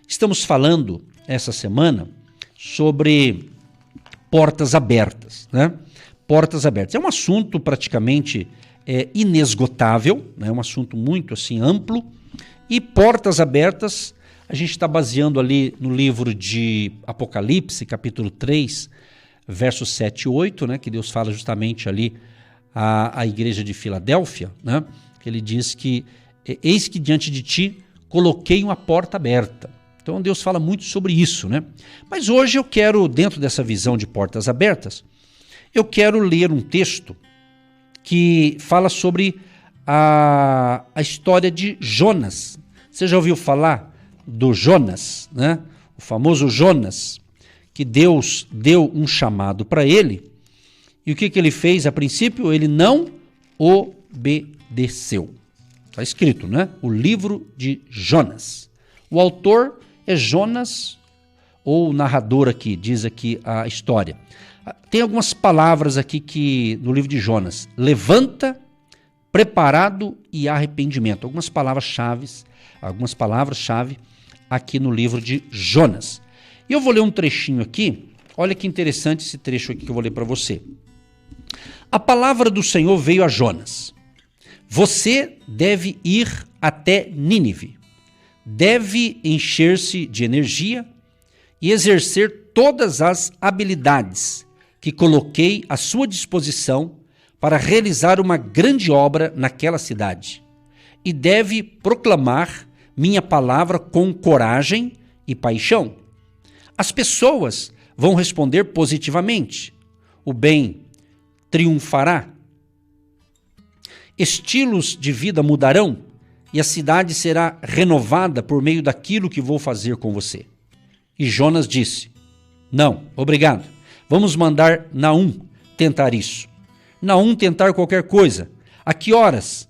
Estamos falando essa semana sobre portas abertas, né? Portas abertas. É um assunto praticamente inesgotável, né? É um assunto muito assim amplo. E portas abertas, a gente está baseando ali no livro de Apocalipse, capítulo 3, versos 7 e 8, né? Que Deus fala justamente ali à igreja de Filadélfia, né? Que ele diz que eis que diante de ti coloquei uma porta aberta. Então Deus fala muito sobre isso, né? Mas hoje eu quero, dentro dessa visão de portas abertas, eu quero ler um texto que fala sobre a história de Jonas. Você já ouviu falar do Jonas, né? O famoso Jonas, que Deus deu um chamado para ele. E o que ele fez a princípio? Ele não obedeceu. Está escrito, né? O livro de Jonas. O autor é Jonas, ou o narrador aqui, diz aqui a história. Tem algumas palavras aqui no livro de Jonas. Levanta, preparado e arrependimento. Algumas palavras-chave aqui no livro de Jonas. E eu vou ler um trechinho aqui. Olha que interessante esse trecho aqui que eu vou ler para você. A palavra do Senhor veio a Jonas. Você deve ir até Nínive. Deve encher-se de energia e exercer todas as habilidades que coloquei à sua disposição para realizar uma grande obra naquela cidade. E deve proclamar minha palavra com coragem e paixão. As pessoas vão responder positivamente. O bem triunfará. Estilos de vida mudarão e a cidade será renovada por meio daquilo que vou fazer com você. E Jonas disse, não, obrigado. Vamos mandar Naum tentar isso. Naum tentar qualquer coisa. A que horas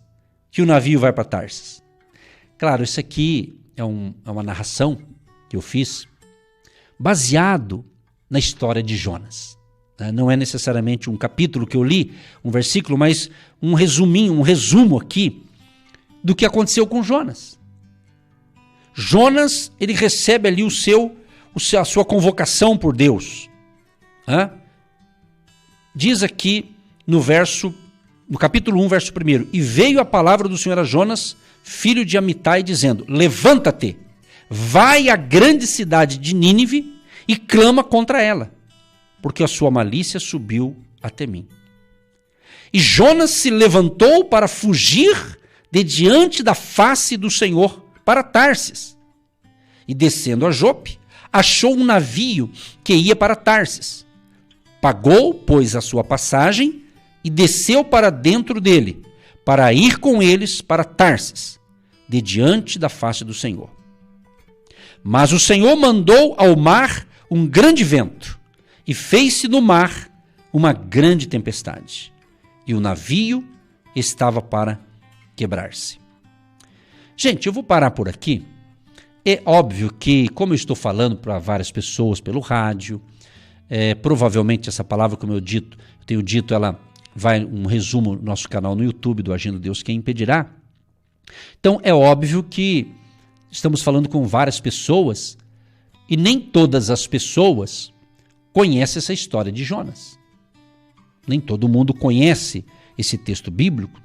que o navio vai para Tarsis? Claro, isso aqui é uma narração que eu fiz baseado na história de Jonas. Não é necessariamente um capítulo que eu li, um versículo, mas um resumo aqui do que aconteceu com Jonas. Jonas, ele recebe ali a sua convocação por Deus. Diz aqui no capítulo 1, verso 1, e veio a palavra do Senhor a Jonas, filho de Amitai, dizendo, levanta-te, vai à grande cidade de Nínive e clama contra ela, porque a sua malícia subiu até mim. E Jonas se levantou para fugir de diante da face do Senhor para Tarsis. E descendo a Jope, achou um navio que ia para Tarsis. Pagou, pois, a sua passagem e desceu para dentro dele, para ir com eles para Tarsis, de diante da face do Senhor. Mas o Senhor mandou ao mar um grande vento, e fez-se no mar uma grande tempestade, e o navio estava para quebrar-se. Gente, eu vou parar por aqui. É óbvio que, como eu estou falando para várias pessoas pelo rádio, provavelmente essa palavra, como eu tenho dito, ela vai um resumo no nosso canal no YouTube do Agindo Deus Quem Impedirá. Então é óbvio que estamos falando com várias pessoas e nem todas as pessoas conhecem essa história de Jonas. Nem todo mundo conhece esse texto bíblico.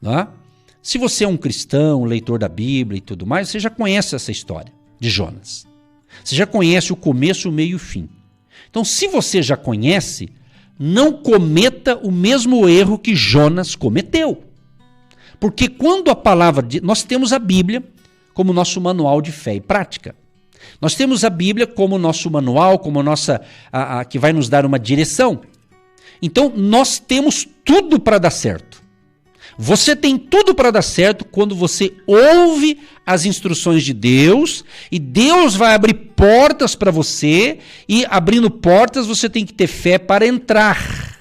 Não é? Se você é um cristão, leitor da Bíblia e tudo mais, você já conhece essa história de Jonas. Você já conhece o começo, o meio e o fim. Então, se você já conhece, não cometa o mesmo erro que Jonas cometeu. Porque quando nós temos a Bíblia como nosso manual de fé e prática. Nós temos a Bíblia como nosso manual, como que vai nos dar uma direção. Então, nós temos tudo para dar certo. Você tem tudo para dar certo quando você ouve as instruções de Deus e Deus vai abrir portas para você e abrindo portas você tem que ter fé para entrar.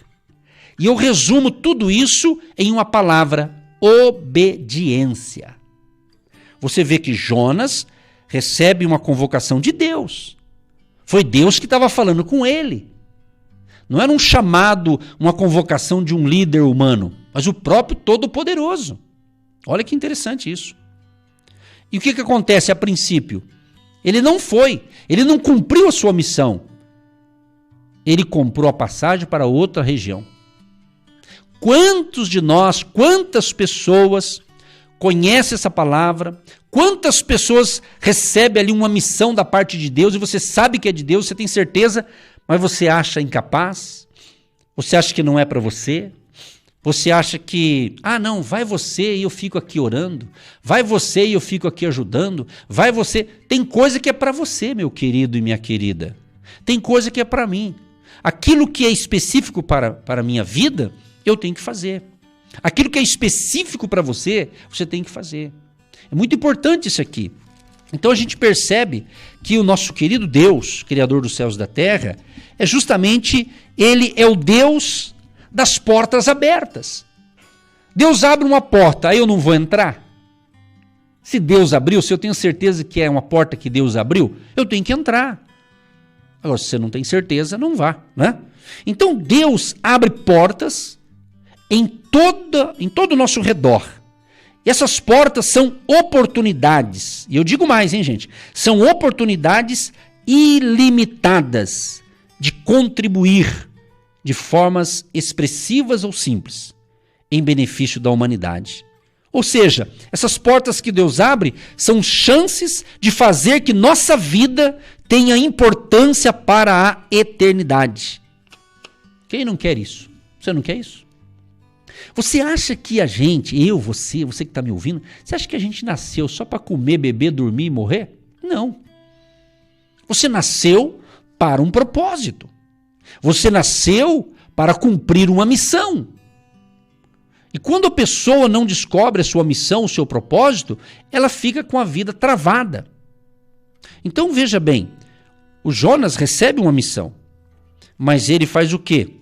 E eu resumo tudo isso em uma palavra, obediência. Você vê que Jonas recebe uma convocação de Deus. Foi Deus que estava falando com ele. Não era um chamado, uma convocação de um líder humano, mas o próprio Todo-Poderoso. Olha que interessante isso. E o que acontece a princípio? Ele não foi. Ele não cumpriu a sua missão. Ele comprou a passagem para outra região. Quantos de nós, quantas pessoas conhecem essa palavra? Quantas pessoas recebem ali uma missão da parte de Deus e você sabe que é de Deus, você tem certeza, mas você acha incapaz? Você acha que não é para você? Você acha que, não, vai você e eu fico aqui orando, vai você e eu fico aqui ajudando, vai você. Tem coisa que é para você, meu querido e minha querida. Tem coisa que é para mim. Aquilo que é específico para a minha vida, eu tenho que fazer. Aquilo que é específico para você, você tem que fazer. É muito importante isso aqui. Então a gente percebe que o nosso querido Deus, Criador dos céus e da terra, é justamente, ele é o Deus das portas abertas. Deus abre uma porta, aí eu não vou entrar? Se Deus abriu, se eu tenho certeza que é uma porta que Deus abriu, eu tenho que entrar. Agora, se você não tem certeza, não vá, né? Então Deus abre portas em todo o nosso redor. E essas portas são oportunidades. E eu digo mais, hein, gente? São oportunidades ilimitadas de contribuir de formas expressivas ou simples em benefício da humanidade. Ou seja, essas portas que Deus abre são chances de fazer que nossa vida tenha importância para a eternidade. Quem não quer isso? Você não quer isso? Você acha que a gente, você que está me ouvindo, você acha que a gente nasceu só para comer, beber, dormir e morrer? Não. Você nasceu para um propósito. Você nasceu para cumprir uma missão. E quando a pessoa não descobre a sua missão, o seu propósito, ela fica com a vida travada. Então veja bem, o Jonas recebe uma missão, mas ele faz o quê?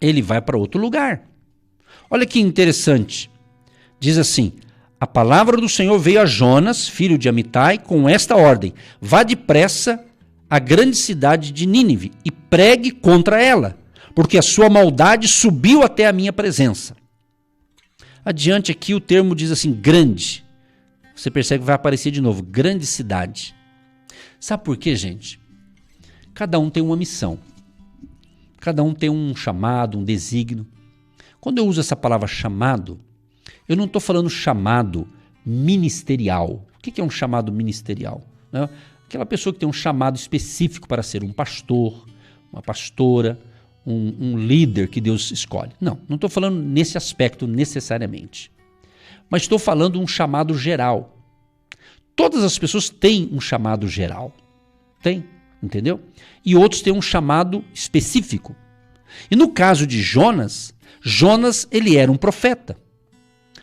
Ele vai para outro lugar. Olha que interessante. Diz assim: a palavra do Senhor veio a Jonas, filho de Amitai, com esta ordem: vá depressa à grande cidade de Nínive e pregue contra ela, porque a sua maldade subiu até a minha presença. Adiante aqui o termo diz assim, grande. Você percebe que vai aparecer de novo, grande cidade. Sabe por quê, gente? Cada um tem uma missão. Cada um tem um chamado, um desígnio. Quando eu uso essa palavra chamado, eu não estou falando chamado ministerial. O que é um chamado ministerial? Aquela pessoa que tem um chamado específico para ser um pastor, uma pastora, um líder que Deus escolhe. Não estou falando nesse aspecto necessariamente. Mas estou falando um chamado geral. Todas as pessoas têm um chamado geral. Tem, entendeu? E outros têm um chamado específico. E no caso de Jonas, ele era um profeta.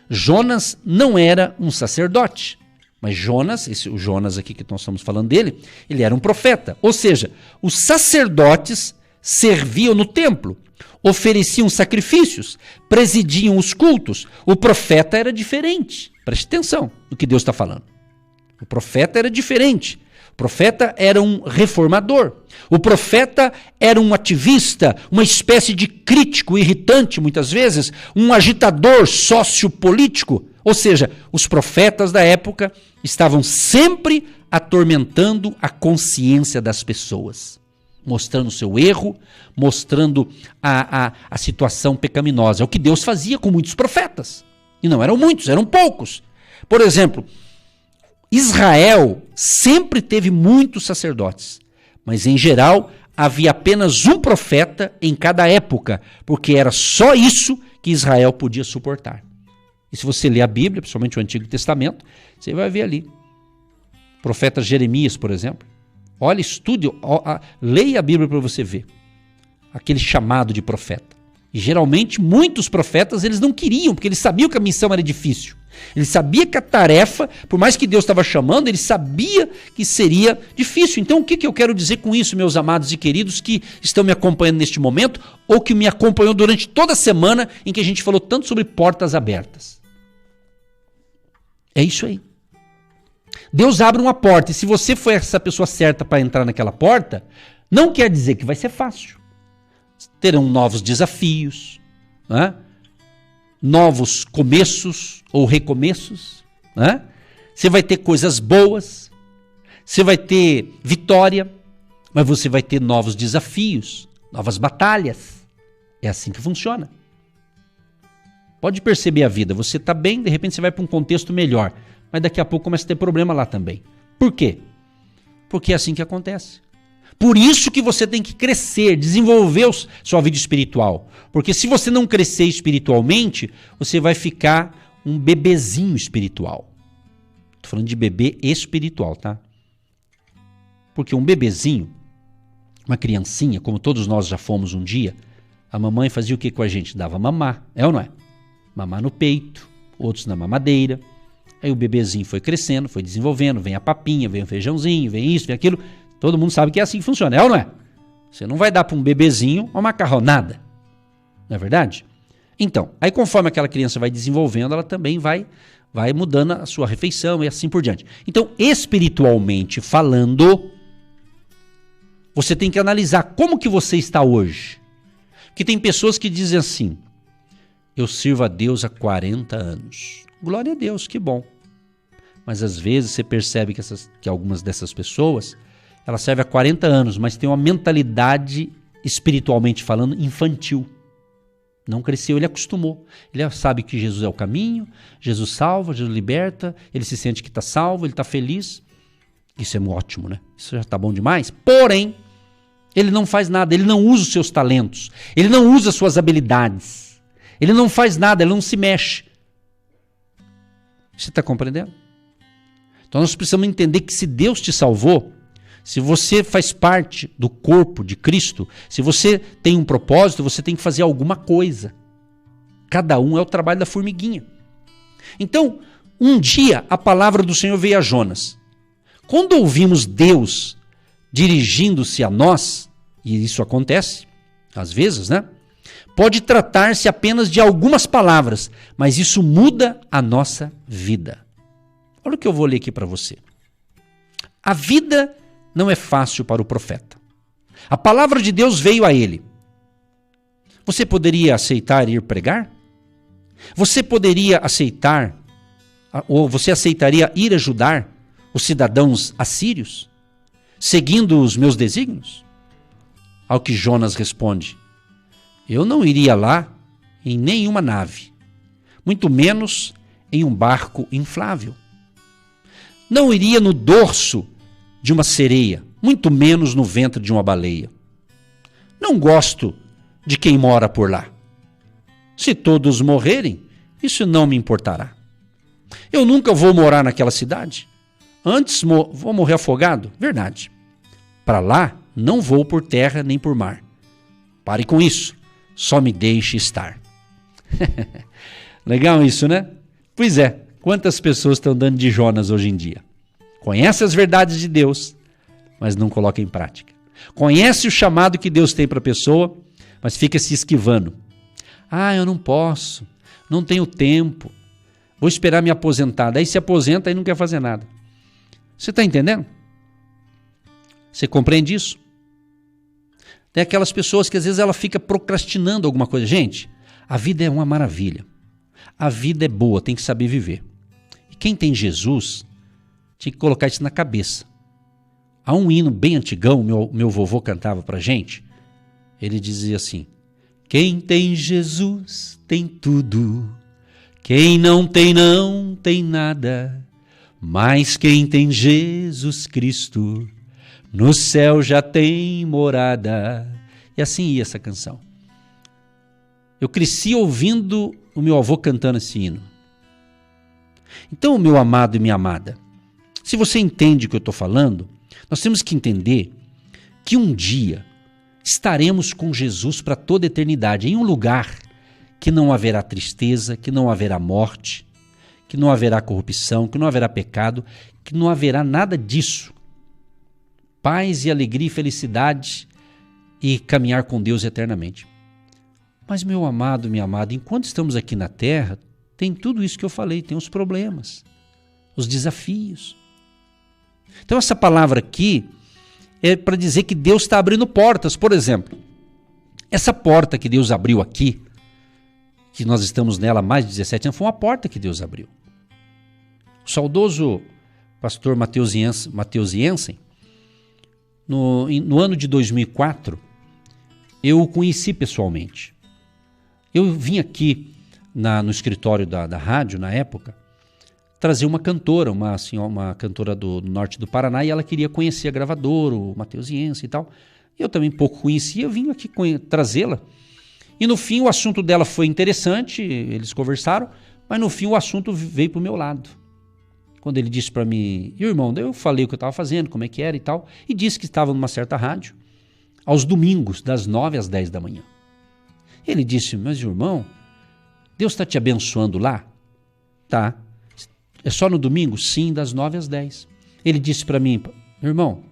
Jonas não era um sacerdote. Mas Jonas, o Jonas aqui que nós estamos falando dele, ele era um profeta. Ou seja, os sacerdotes serviam no templo, ofereciam sacrifícios, presidiam os cultos. O profeta era diferente. Preste atenção no que Deus está falando. O profeta era diferente. O profeta era um reformador. O profeta era um ativista, uma espécie de crítico irritante, muitas vezes, um agitador sociopolítico. Ou seja, os profetas da época estavam sempre atormentando a consciência das pessoas, mostrando o seu erro, mostrando a situação pecaminosa. É o que Deus fazia com muitos profetas. E não eram muitos, eram poucos. Por exemplo, Israel sempre teve muitos sacerdotes, mas em geral havia apenas um profeta em cada época, porque era só isso que Israel podia suportar. E se você ler a Bíblia, principalmente o Antigo Testamento, você vai ver ali. O profeta Jeremias, por exemplo. Olha, estude, leia a Bíblia para você ver. Aquele chamado de profeta. E geralmente muitos profetas eles não queriam, porque eles sabiam que a missão era difícil. Ele sabia que a tarefa, por mais que Deus estava chamando, ele sabia que seria difícil. Então o que eu quero dizer com isso, meus amados e queridos que estão me acompanhando neste momento, ou que me acompanhou durante toda a semana em que a gente falou tanto sobre portas abertas? É isso aí. Deus abre uma porta e se você for essa pessoa certa para entrar naquela porta, não quer dizer que vai ser fácil. Terão novos desafios, né? Novos começos ou recomeços. Né? Você vai ter coisas boas, você vai ter vitória, mas você vai ter novos desafios, novas batalhas. É assim que funciona. Pode perceber a vida, você está bem, de repente você vai para um contexto melhor, mas daqui a pouco começa a ter problema lá também. Por quê? Porque é assim que acontece. Por isso que você tem que crescer, desenvolver sua vida espiritual. Porque se você não crescer espiritualmente, você vai ficar um bebezinho espiritual. Estou falando de bebê espiritual, tá? Porque um bebezinho, uma criancinha, como todos nós já fomos um dia, a mamãe fazia o que com a gente? Dava mamar, é ou não é? Mamar no peito, outros na mamadeira. Aí o bebezinho foi crescendo, foi desenvolvendo, vem a papinha, vem o feijãozinho, vem isso, vem aquilo. Todo mundo sabe que é assim que funciona, é ou não é? Você não vai dar para um bebezinho uma macarronada, não é verdade? Então, aí conforme aquela criança vai desenvolvendo, ela também vai mudando a sua refeição e assim por diante. Então, espiritualmente falando, você tem que analisar como que você está hoje. Porque tem pessoas que dizem assim, eu sirvo a Deus há 40 anos. Glória a Deus, que bom. Mas às vezes você percebe que algumas dessas pessoas, ela serve há 40 anos, mas tem uma mentalidade, espiritualmente falando, infantil. Não cresceu, ele acostumou. Ele sabe que Jesus é o caminho, Jesus salva, Jesus liberta, ele se sente que está salvo, ele está feliz. Isso é ótimo, né? Isso já está bom demais. Porém, ele não faz nada, ele não usa os seus talentos, ele não usa as suas habilidades, ele não faz nada, ele não se mexe. Você está compreendendo? Então nós precisamos entender que se Deus te salvou, se você faz parte do corpo de Cristo, se você tem um propósito, você tem que fazer alguma coisa. Cada um é o trabalho da formiguinha. Então, um dia a palavra do Senhor veio a Jonas. Quando ouvimos Deus dirigindo-se a nós, e isso acontece, às vezes, né? Pode tratar-se apenas de algumas palavras, mas isso muda a nossa vida. Olha o que eu vou ler aqui para você. A vida não é fácil para o profeta. A palavra de Deus veio a ele. Você poderia aceitar ir pregar? Você poderia aceitar, ou você aceitaria ir ajudar os cidadãos assírios, seguindo os meus desígnios? Ao que Jonas responde, eu não iria lá em nenhuma nave, muito menos em um barco inflável. Não iria no dorso de uma sereia, muito menos no ventre de uma baleia. Não gosto de quem mora por lá. Se todos morrerem, isso não me importará. Eu nunca vou morar naquela cidade. Antes vou morrer afogado, verdade. Para lá não vou por terra nem por mar. Pare com isso, só me deixe estar. Legal isso, né? Pois é, quantas pessoas estão dando de Jonas hoje em dia? Conhece as verdades de Deus, mas não coloca em prática. Conhece o chamado que Deus tem para a pessoa, mas fica se esquivando. Ah, eu não posso, não tenho tempo, vou esperar me aposentar. Daí se aposenta e não quer fazer nada. Você está entendendo? Você compreende isso? Tem aquelas pessoas que às vezes ela fica procrastinando alguma coisa. Gente, a vida é uma maravilha. A vida é boa, tem que saber viver. E quem tem Jesus tinha que colocar isso na cabeça. Há um hino bem antigão, meu vovô cantava pra gente. Ele dizia assim, quem tem Jesus tem tudo, quem não tem nada, mas quem tem Jesus Cristo, no céu já tem morada. E assim ia essa canção. Eu cresci ouvindo o meu avô cantando esse hino. Então, meu amado e minha amada, se você entende o que eu estou falando, nós temos que entender que um dia estaremos com Jesus para toda a eternidade, em um lugar que não haverá tristeza, que não haverá morte, que não haverá corrupção, que não haverá pecado, que não haverá nada disso. Paz e alegria e felicidade e caminhar com Deus eternamente. Mas, meu amado, minha amada, enquanto estamos aqui na terra, tem tudo isso que eu falei, tem os problemas, os desafios. Então essa palavra aqui é para dizer que Deus está abrindo portas. Por exemplo, essa porta que Deus abriu aqui, que nós estamos nela há mais de 17 anos, foi uma porta que Deus abriu. O saudoso pastor Matheus Jensen, no ano de 2004, eu o conheci pessoalmente. Eu vim aqui no escritório da rádio, na época, trazer uma cantora, uma cantora do norte do Paraná, e ela queria conhecer a gravadora, o Matheus Jensen e tal. Eu também pouco conhecia, eu vim aqui trazê-la. E no fim o assunto dela foi interessante, eles conversaram, mas no fim o assunto veio para o meu lado. Quando ele disse para mim, e o irmão, eu falei o que eu estava fazendo, como é que era e tal, e disse que estava numa certa rádio, aos domingos, das 9 às 10 da manhã. Ele disse, mas irmão, Deus está te abençoando lá? Tá. É só no domingo? Sim, das 9 às 10. Ele disse para mim, irmão,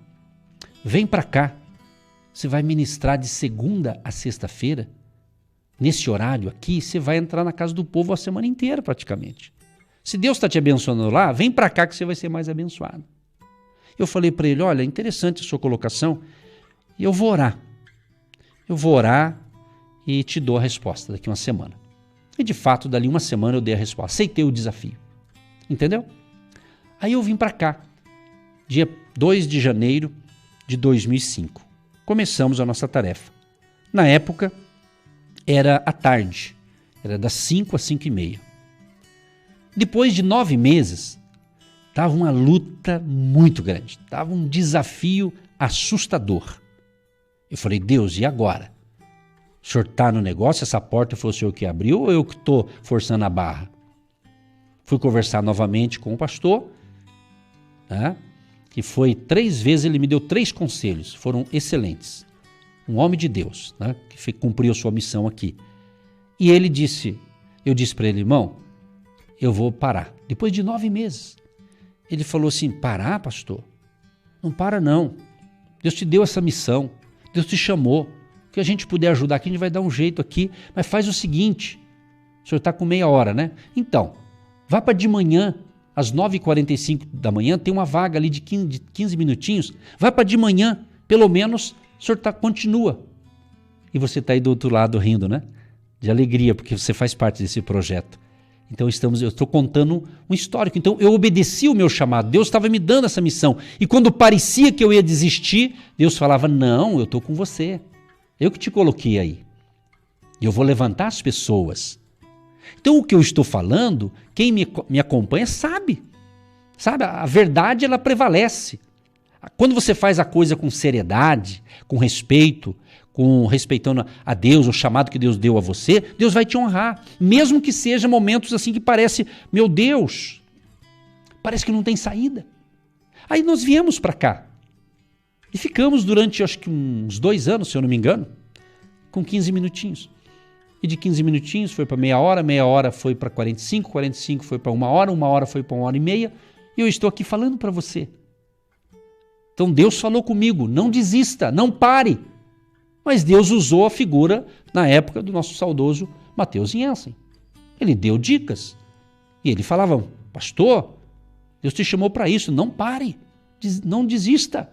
vem para cá, você vai ministrar de segunda a sexta-feira, nesse horário aqui, você vai entrar na casa do povo a semana inteira praticamente. Se Deus está te abençoando lá, vem para cá que você vai ser mais abençoado. Eu falei para ele, olha, interessante a sua colocação, e eu vou orar. Eu vou orar e te dou a resposta daqui uma semana. E de fato, dali uma semana eu dei a resposta, aceitei o desafio. Entendeu? Aí eu vim para cá, dia 2 de janeiro de 2005. Começamos a nossa tarefa. Na época, era à tarde, era das 5 às 5:30. Depois de 9 meses, estava uma luta muito grande, estava um desafio assustador. Eu falei, Deus, e agora? O senhor está no negócio, essa porta foi o senhor que abriu ou eu que estou forçando a barra? Fui conversar novamente com o pastor, né, que foi 3 vezes, ele me deu 3 conselhos, foram excelentes. Um homem de Deus, né, que cumpriu a sua missão aqui. E ele disse, eu disse para ele, irmão, eu vou parar. Depois de 9 meses. Ele falou assim, parar, pastor? Não para não. Deus te deu essa missão, Deus te chamou. O que a gente puder ajudar aqui, a gente vai dar um jeito aqui, mas faz o seguinte, o senhor está com meia hora, né? Então, vá para de manhã, às 9h45 da manhã, tem uma vaga ali de 15 minutinhos, vai para de manhã, pelo menos o senhor continua. E você está aí do outro lado rindo, né? De alegria, porque você faz parte desse projeto. Então eu estou contando um histórico. Então eu obedeci o meu chamado, Deus estava me dando essa missão. E quando parecia que eu ia desistir, Deus falava, não, eu estou com você. Eu que te coloquei aí. E eu vou levantar as pessoas. Então o que eu estou falando, quem me acompanha sabe. Sabe, a verdade ela prevalece. Quando você faz a coisa com seriedade, com respeito, respeitando a Deus, o chamado que Deus deu a você, Deus vai te honrar. Mesmo que seja momentos assim que parece, meu Deus, parece que não tem saída. Aí nós viemos para cá. E ficamos durante, acho que uns 2 anos, se eu não me engano, com 15 minutinhos. E de 15 minutinhos foi para meia hora foi para 45 foi para 1 hora foi para 1h30, e eu estou aqui falando para você. Então Deus falou comigo, não desista, não pare. Mas Deus usou a figura, na época, do nosso saudoso Matheus Jensen. Ele deu dicas. E ele falava, pastor, Deus te chamou para isso, não pare, não desista.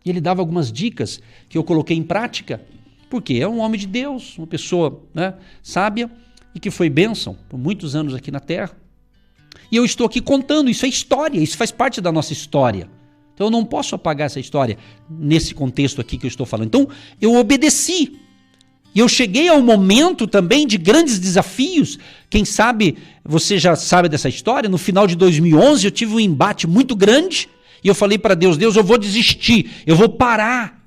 E ele dava algumas dicas que eu coloquei em prática, porque é um homem de Deus, uma pessoa, né, sábia e que foi bênção por muitos anos aqui na Terra. E eu estou aqui contando, isso é história, isso faz parte da nossa história. Então eu não posso apagar essa história nesse contexto aqui que eu estou falando. Então eu obedeci. E eu cheguei ao momento também de grandes desafios. Quem sabe, você já sabe dessa história, no final de 2011 eu tive um embate muito grande e eu falei para Deus, Deus, eu vou desistir, eu vou parar.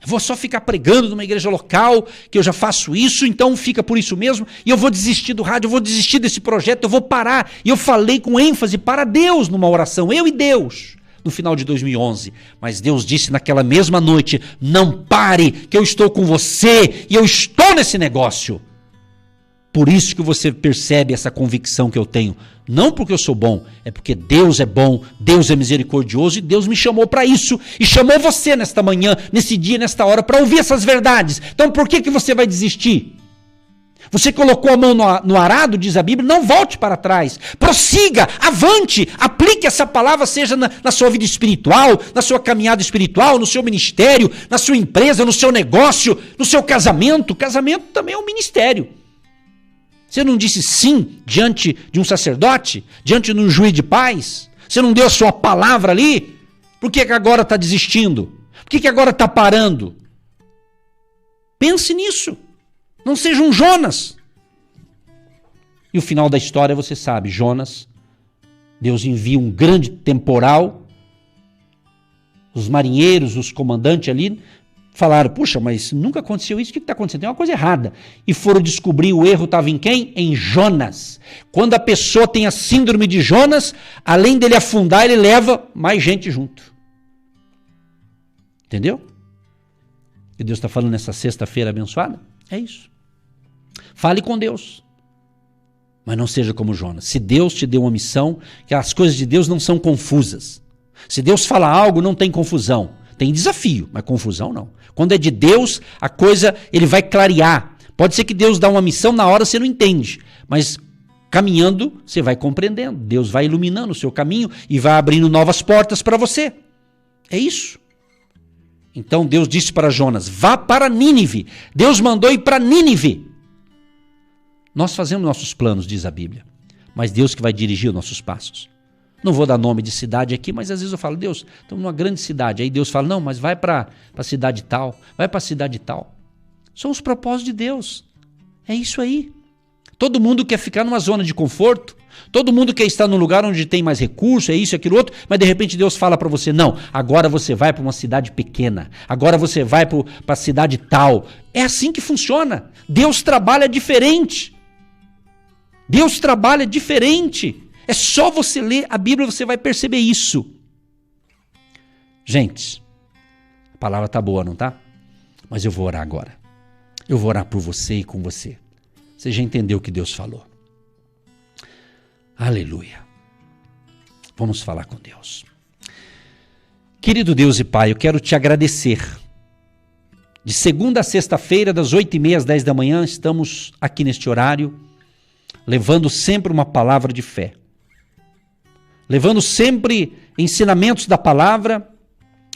Eu vou só ficar pregando numa igreja local, que eu já faço isso, então fica por isso mesmo, e eu vou desistir do rádio, eu vou desistir desse projeto, eu vou parar. E eu falei com ênfase para Deus numa oração, eu e Deus, no final de 2011. Mas Deus disse naquela mesma noite, não pare, que eu estou com você, e eu estou nesse negócio. Por isso que você percebe essa convicção que eu tenho. Não porque eu sou bom, é porque Deus é bom, Deus é misericordioso e Deus me chamou para isso. E chamou você nesta manhã, nesse dia, nesta hora, para ouvir essas verdades. Então por que você vai desistir? Você colocou a mão no arado, diz a Bíblia, não volte para trás. Prossiga, avante, aplique essa palavra, seja na sua vida espiritual, na sua caminhada espiritual, no seu ministério, na sua empresa, no seu negócio, no seu casamento. Casamento também é um ministério. Você não disse sim diante de um sacerdote, diante de um juiz de paz? Você não deu a sua palavra ali? Por que agora está desistindo? Por que agora está parando? Pense nisso. Não seja um Jonas. E o final da história você sabe, Jonas, Deus envia um grande temporal, os marinheiros, os comandantes ali, falaram, puxa, mas nunca aconteceu isso, o que está acontecendo? Tem uma coisa errada. E foram descobrir o erro estava em quem? Em Jonas. Quando a pessoa tem a síndrome de Jonas, além dele afundar, ele leva mais gente junto. Entendeu? O que Deus está falando nessa sexta-feira abençoada? É isso. Fale com Deus. Mas não seja como Jonas. Se Deus te deu uma missão, que as coisas de Deus não são confusas. Se Deus fala algo, não tem confusão. Tem desafio, mas confusão não. Quando é de Deus, a coisa ele vai clarear. Pode ser que Deus dá uma missão, na hora você não entende. Mas caminhando, você vai compreendendo. Deus vai iluminando o seu caminho e vai abrindo novas portas para você. É isso. Então Deus disse para Jonas, vá para Nínive. Deus mandou ir para Nínive. Nós fazemos nossos planos, diz a Bíblia, mas Deus que vai dirigir os nossos passos. Não vou dar nome de cidade aqui, mas às vezes eu falo, Deus, estamos numa grande cidade. Aí Deus fala, não, mas vai para a cidade tal, vai para a cidade tal. São os propósitos de Deus. É isso aí. Todo mundo quer ficar numa zona de conforto, todo mundo quer estar num lugar onde tem mais recurso, é isso, é aquilo outro, mas de repente Deus fala para você, não, agora você vai para uma cidade pequena, agora você vai para a cidade tal. É assim que funciona. Deus trabalha diferente. Deus trabalha diferente. É só você ler a Bíblia, você vai perceber isso. Gente, a palavra tá boa, não tá? Mas eu vou orar agora. Eu vou orar por você e com você. Você já entendeu o que Deus falou. Aleluia. Vamos falar com Deus. Querido Deus e Pai, eu quero te agradecer. De segunda a sexta-feira, das 8h30 às 10 da manhã, estamos aqui neste horário, levando sempre uma palavra de fé. Levando sempre ensinamentos da palavra,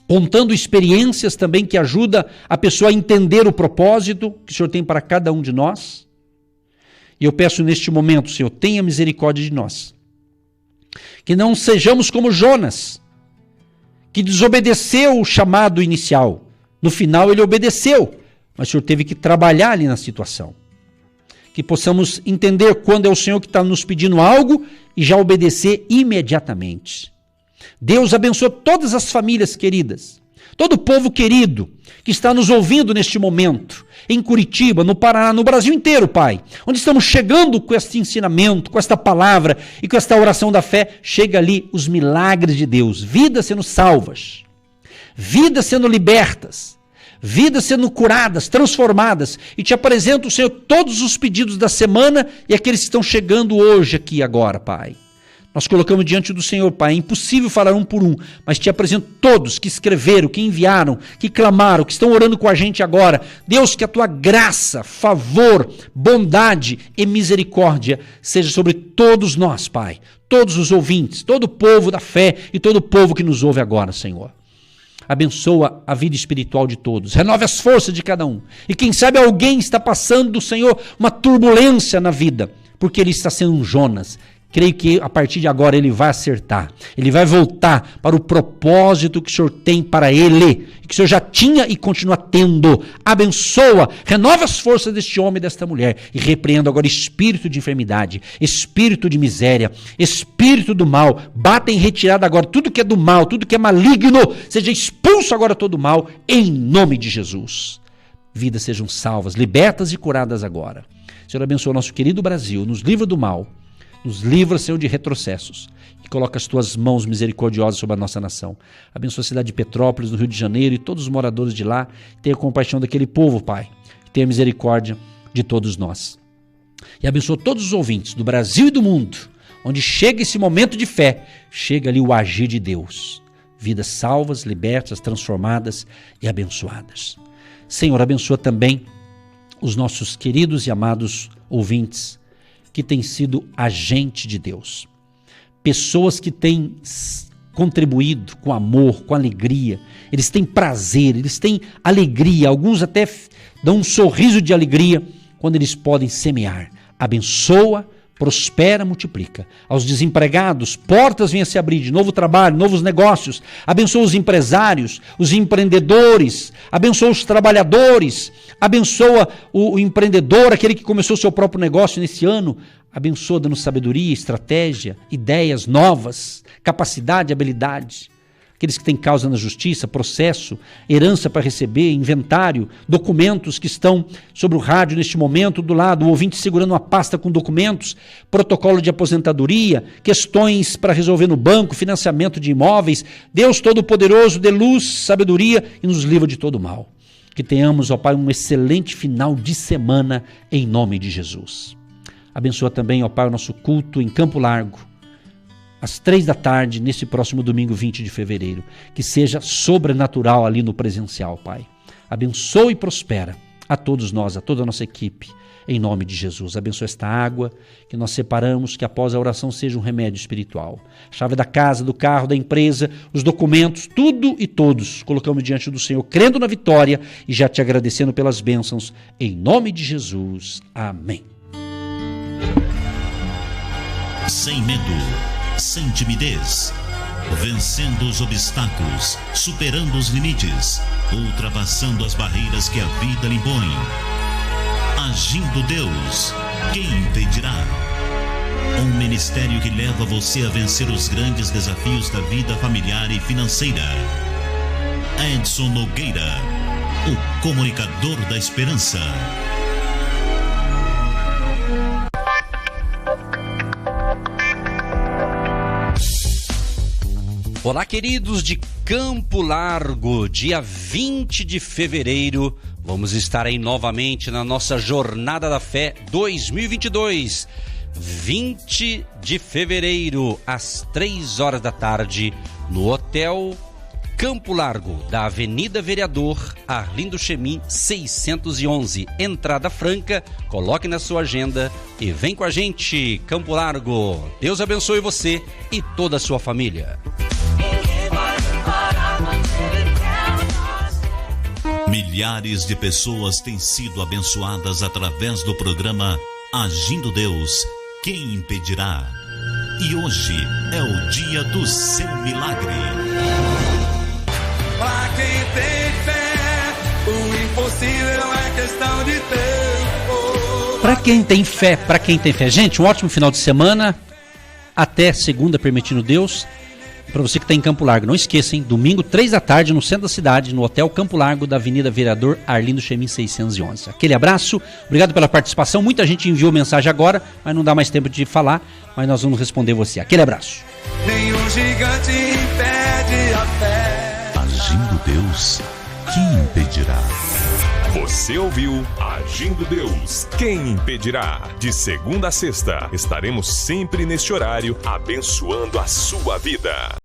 contando experiências também que ajudam a pessoa a entender o propósito que o Senhor tem para cada um de nós. E eu peço neste momento, Senhor, tenha misericórdia de nós. Que não sejamos como Jonas, que desobedeceu o chamado inicial. No final ele obedeceu, mas o Senhor teve que trabalhar ali na situação. Que possamos entender quando é o Senhor que está nos pedindo algo e já obedecer imediatamente. Deus abençoe todas as famílias queridas, todo o povo querido que está nos ouvindo neste momento, em Curitiba, no Paraná, no Brasil inteiro, Pai, onde estamos chegando com este ensinamento, com esta palavra e com esta oração da fé, chega ali os milagres de Deus, vidas sendo salvas, vidas sendo libertas, vidas sendo curadas, transformadas, e te apresento, Senhor, todos os pedidos da semana e aqueles que estão chegando hoje aqui agora, Pai. Nós colocamos diante do Senhor, Pai, é impossível falar um por um, mas te apresento todos que escreveram, que enviaram, que clamaram, que estão orando com a gente agora. Deus, que a tua graça, favor, bondade e misericórdia seja sobre todos nós, Pai, todos os ouvintes, todo o povo da fé e todo o povo que nos ouve agora, Senhor. Abençoa a vida espiritual de todos, renove as forças de cada um. E quem sabe alguém está passando, Senhor, uma turbulência na vida, porque ele está sendo um Jonas. Creio que a partir de agora ele vai acertar, ele vai voltar para o propósito que o Senhor tem para ele, que o Senhor já tinha e continua tendo. Abençoa, renova as forças deste homem e desta mulher e repreendo agora espírito de enfermidade, espírito de miséria, espírito do mal. Bata em retirada agora tudo que é do mal, tudo que é maligno, seja expulso agora todo o mal, em nome de Jesus. Vidas sejam salvas, libertas e curadas agora. Senhor, abençoa o nosso querido Brasil, nos livra do mal. Nos livra, Senhor, de retrocessos e coloca as tuas mãos misericordiosas sobre a nossa nação. Abençoa a cidade de Petrópolis, do Rio de Janeiro e todos os moradores de lá. Tenha compaixão daquele povo, Pai. Tenha misericórdia de todos nós. E abençoa todos os ouvintes do Brasil e do mundo, onde chega esse momento de fé, chega ali o agir de Deus. Vidas salvas, libertas, transformadas e abençoadas. Senhor, abençoa também os nossos queridos e amados ouvintes, que têm sido agente de Deus. Pessoas que têm contribuído com amor, com alegria. Eles têm prazer, eles têm alegria. Alguns até dão um sorriso de alegria quando eles podem semear. Abençoa, prospera, multiplica. Aos desempregados, portas venham a se abrir de novo trabalho, novos negócios. Abençoa os empresários, os empreendedores, abençoa os trabalhadores, abençoa o empreendedor, aquele que começou seu próprio negócio nesse ano. Abençoa dando sabedoria, estratégia, ideias novas, capacidade, habilidade. Aqueles que têm causa na justiça, processo, herança para receber, inventário, documentos que estão sobre o rádio neste momento, do lado, o ouvinte segurando uma pasta com documentos, protocolo de aposentadoria, questões para resolver no banco, financiamento de imóveis. Deus Todo-Poderoso, dê luz, sabedoria e nos livra de todo mal. Que tenhamos, ó Pai, um excelente final de semana em nome de Jesus. Abençoa também, ó Pai, o nosso culto em Campo Largo, às 15h, nesse próximo domingo 20 de fevereiro. Que seja sobrenatural ali no presencial, Pai. Abençoa e prospera a todos nós, a toda a nossa equipe, em nome de Jesus. Abençoa esta água que nós separamos, que após a oração seja um remédio espiritual. A chave da casa, do carro, da empresa, os documentos, tudo e todos colocamos diante do Senhor, crendo na vitória e já te agradecendo pelas bênçãos, em nome de Jesus. Amém. Sem medo, sem timidez, vencendo os obstáculos, superando os limites, ultrapassando as barreiras que a vida lhe impõe. Agindo Deus, quem impedirá? Um ministério que leva você a vencer os grandes desafios da vida familiar e financeira. Edson Nogueira, o comunicador da esperança. Olá, queridos de Campo Largo, dia 20 de fevereiro, vamos estar aí novamente na nossa Jornada da Fé 2022, 20 de fevereiro, às 15h, no Hotel Campo Largo, da Avenida Vereador Arlindo Chemin 611, entrada franca. Coloque na sua agenda e vem com a gente, Campo Largo. Deus abençoe você e toda a sua família. Milhares de pessoas têm sido abençoadas através do programa Agindo Deus, quem impedirá? E hoje é o dia do seu milagre. Pra quem tem fé, o impossível é questão de tempo. Para quem tem fé, para quem tem fé. Gente, um ótimo final de semana. Até segunda, permitindo Deus. Para você que está em Campo Largo, não esqueça, hein? Domingo, 15h, no centro da cidade, no Hotel Campo Largo, da Avenida Vereador Arlindo Chemin 611. Aquele abraço, obrigado pela participação. Muita gente enviou mensagem agora, mas não dá mais tempo de falar, mas nós vamos responder você. Aquele abraço. Nenhum gigante impede a fé. Agindo Deus, quem impedirá? Você ouviu Agindo Deus, quem impedirá? De segunda a sexta, estaremos sempre neste horário, abençoando a sua vida.